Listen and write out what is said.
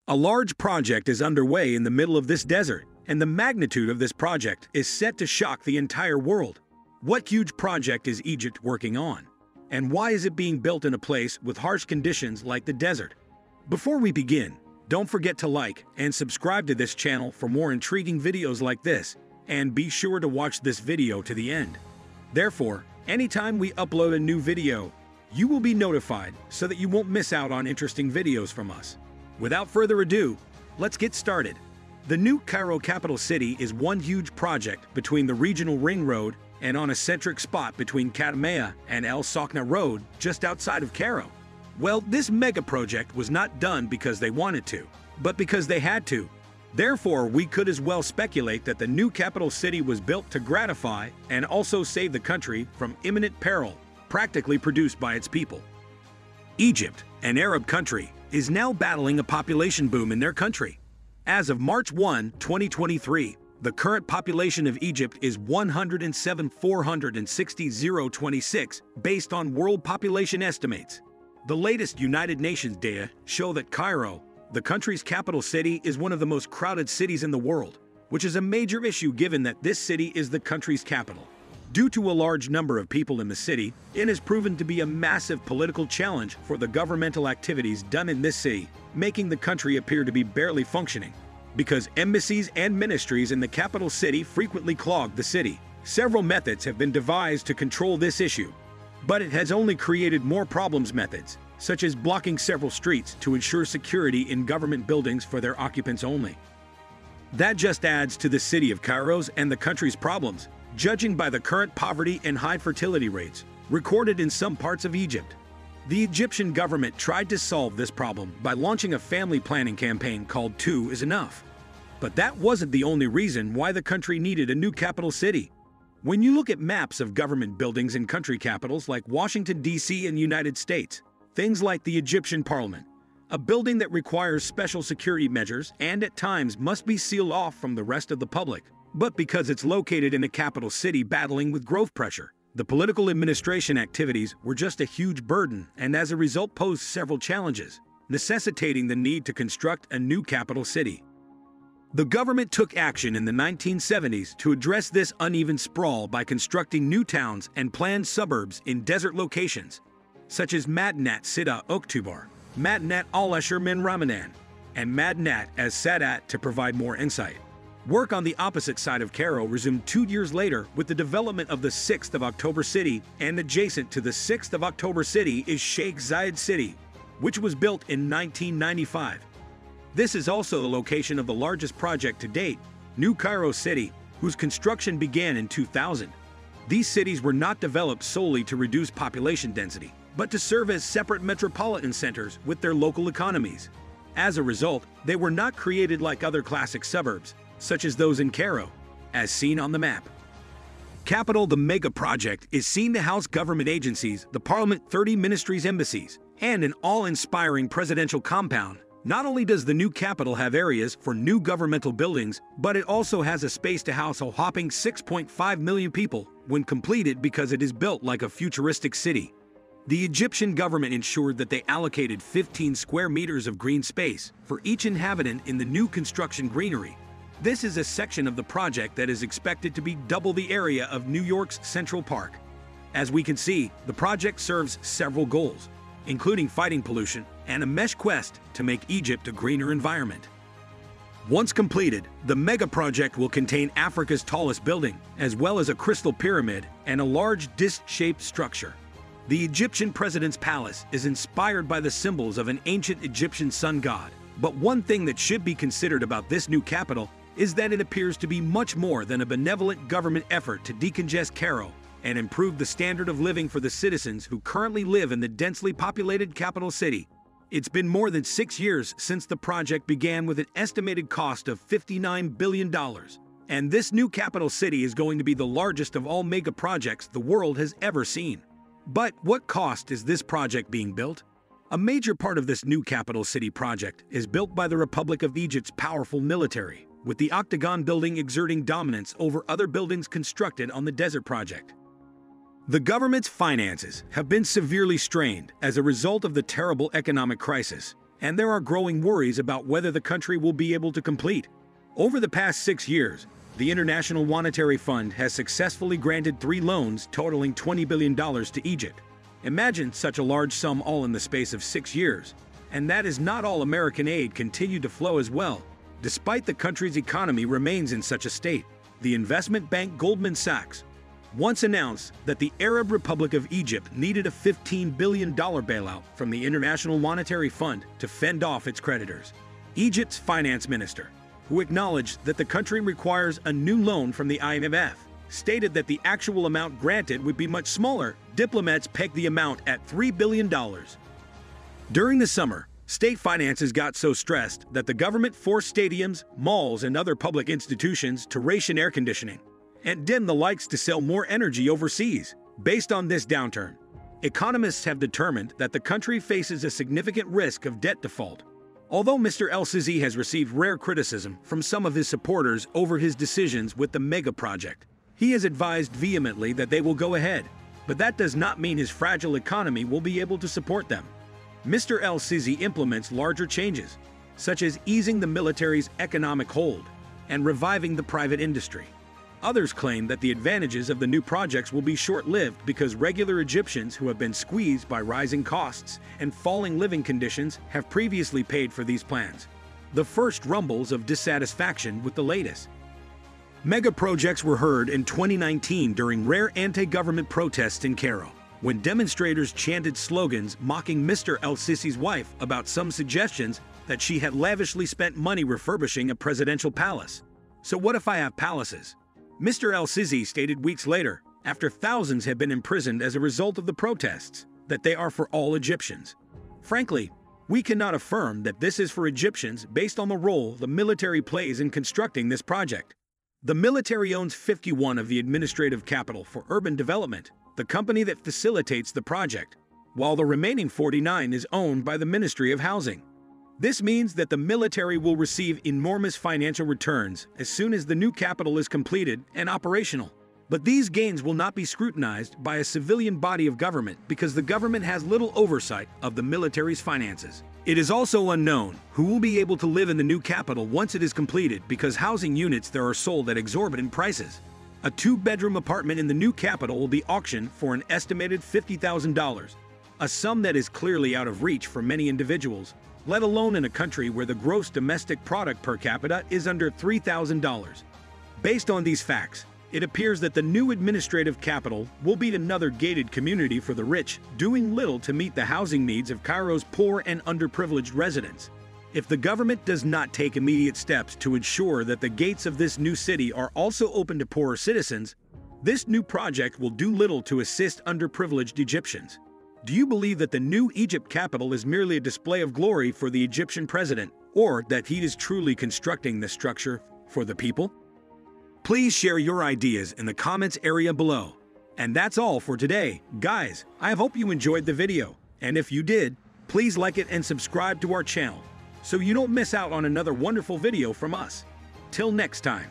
A large project is underway in the middle of this desert, and the magnitude of this project is set to shock the entire world. What huge project is Egypt working on? And why is it being built in a place with harsh conditions like the desert? Before we begin, don't forget to like and subscribe to this channel for more intriguing videos like this, and be sure to watch this video to the end. Therefore, anytime we upload a new video, you will be notified so that you won't miss out on interesting videos from us. Without further ado, let's get started. The new Cairo capital city is one huge project between the regional ring road and on a centric spot between Katamea and El Sakna Road just outside of Cairo. Well, this mega project was not done because they wanted to, but because they had to. Therefore, we could as well speculate that the new capital city was built to gratify and also save the country from imminent peril, practically produced by its people. Egypt, an Arab country, is now battling a population boom in their country. As of March 1, 2023, the current population of Egypt is 107,460,026 based on world population estimates. The latest United Nations data show that Cairo, the country's capital city, is one of the most crowded cities in the world, which is a major issue given that this city is the country's capital. Due to a large number of people in the city, it has proven to be a massive political challenge for the governmental activities done in this city, making the country appear to be barely functioning. Because embassies and ministries in the capital city frequently clog the city, several methods have been devised to control this issue. But it has only created more problems. Methods, such as blocking several streets to ensure security in government buildings for their occupants only. That just adds to the city of Cairo's and the country's problems, judging by the current poverty and high fertility rates recorded in some parts of Egypt. The Egyptian government tried to solve this problem by launching a family planning campaign called Two is Enough. But that wasn't the only reason why the country needed a new capital city. When you look at maps of government buildings in country capitals like Washington, D.C. and United States, things like the Egyptian Parliament, a building that requires special security measures and at times must be sealed off from the rest of the public, but because it's located in a capital city battling with growth pressure, the political administration activities were just a huge burden and as a result posed several challenges, necessitating the need to construct a new capital city. The government took action in the 1970s to address this uneven sprawl by constructing new towns and planned suburbs in desert locations, such as Madinat Sida Oktubar, Madinat Al-Ashir Min Ramadan, and Madinat as Sadat to provide more insight. Work on the opposite side of Cairo resumed 2 years later with the development of the 6th of October city, and adjacent to the 6th of October city is Sheikh Zayed City, which was built in 1995. This is also the location of the largest project to date, New Cairo City, whose construction began in 2000. These cities were not developed solely to reduce population density, but to serve as separate metropolitan centers with their local economies. As a result, they were not created like other classic suburbs, such as those in Cairo, as seen on the map. Capital, the mega project, is seen to house government agencies, the parliament, 30 ministries, embassies, and an awe-inspiring presidential compound. Not only does the new capital have areas for new governmental buildings, but it also has a space to house a whopping 6.5 million people when completed because it is built like a futuristic city. The Egyptian government ensured that they allocated 15 square meters of green space for each inhabitant in the new construction greenery. This is a section of the project that is expected to be double the area of New York's Central Park. As we can see, the project serves several goals, including fighting pollution and a mesh quest to make Egypt a greener environment. Once completed, the mega project will contain Africa's tallest building, as well as a crystal pyramid and a large disc-shaped structure. The Egyptian president's palace is inspired by the symbols of an ancient Egyptian sun god. But one thing that should be considered about this new capital is that it appears to be much more than a benevolent government effort to decongest Cairo and improve the standard of living for the citizens who currently live in the densely populated capital city. It's been more than 6 years since the project began with an estimated cost of $59 billion. And this new capital city is going to be the largest of all mega projects the world has ever seen. But what cost is this project being built? A major part of this new capital city project is built by the Republic of Egypt's powerful military, with the Octagon building exerting dominance over other buildings constructed on the desert project. The government's finances have been severely strained as a result of the terrible economic crisis, and there are growing worries about whether the country will be able to complete. Over the past 6 years, the International Monetary Fund has successfully granted 3 loans totaling $20 billion to Egypt. Imagine such a large sum all in the space of 6 years. And that is not all. American aid continued to flow as well. Despite the country's economy remains in such a state, the investment bank Goldman Sachs once announced that the Arab Republic of Egypt needed a $15 billion bailout from the International Monetary Fund to fend off its creditors. Egypt's finance minister, who acknowledged that the country requires a new loan from the IMF, stated that the actual amount granted would be much smaller. Diplomats pegged the amount at $3 billion. During the summer, state finances got so stressed that the government forced stadiums, malls, and other public institutions to ration air conditioning and dim the lights to sell more energy overseas. Based on this downturn, economists have determined that the country faces a significant risk of debt default. Although Mr. El-Sisi has received rare criticism from some of his supporters over his decisions with the mega project, he has advised vehemently that they will go ahead, but that does not mean his fragile economy will be able to support them. Mr. El-Sisi implements larger changes, such as easing the military's economic hold and reviving the private industry. Others claim that the advantages of the new projects will be short-lived because regular Egyptians who have been squeezed by rising costs and falling living conditions have previously paid for these plans. The first rumbles of dissatisfaction with the latest mega projects were heard in 2019 during rare anti-government protests in Cairo, when demonstrators chanted slogans mocking Mr. El-Sisi's wife about some suggestions that she had lavishly spent money refurbishing a presidential palace. "So what if I have palaces?" Mr. El-Sisi stated weeks later, after thousands had been imprisoned as a result of the protests, that they are for all Egyptians. Frankly, we cannot affirm that this is for Egyptians based on the role the military plays in constructing this project. The military owns 51% of the administrative capital for urban development, the company that facilitates the project, while the remaining 49% is owned by the Ministry of Housing. This means that the military will receive enormous financial returns as soon as the new capital is completed and operational. But these gains will not be scrutinized by a civilian body of government because the government has little oversight of the military's finances. It is also unknown who will be able to live in the new capital once it is completed because housing units there are sold at exorbitant prices. A 2-bedroom apartment in the new capital will be auctioned for an estimated $50,000, a sum that is clearly out of reach for many individuals, let alone in a country where the gross domestic product per capita is under $3,000. Based on these facts, it appears that the new administrative capital will be another gated community for the rich, doing little to meet the housing needs of Cairo's poor and underprivileged residents. If the government does not take immediate steps to ensure that the gates of this new city are also open to poorer citizens, this new project will do little to assist underprivileged Egyptians. Do you believe that the new Egypt capital is merely a display of glory for the Egyptian president, or that he is truly constructing the structure for the people? Please share your ideas in the comments area below. And that's all for today, guys. I hope you enjoyed the video, and if you did, please like it and subscribe to our channel so you don't miss out on another wonderful video from us. Till next time.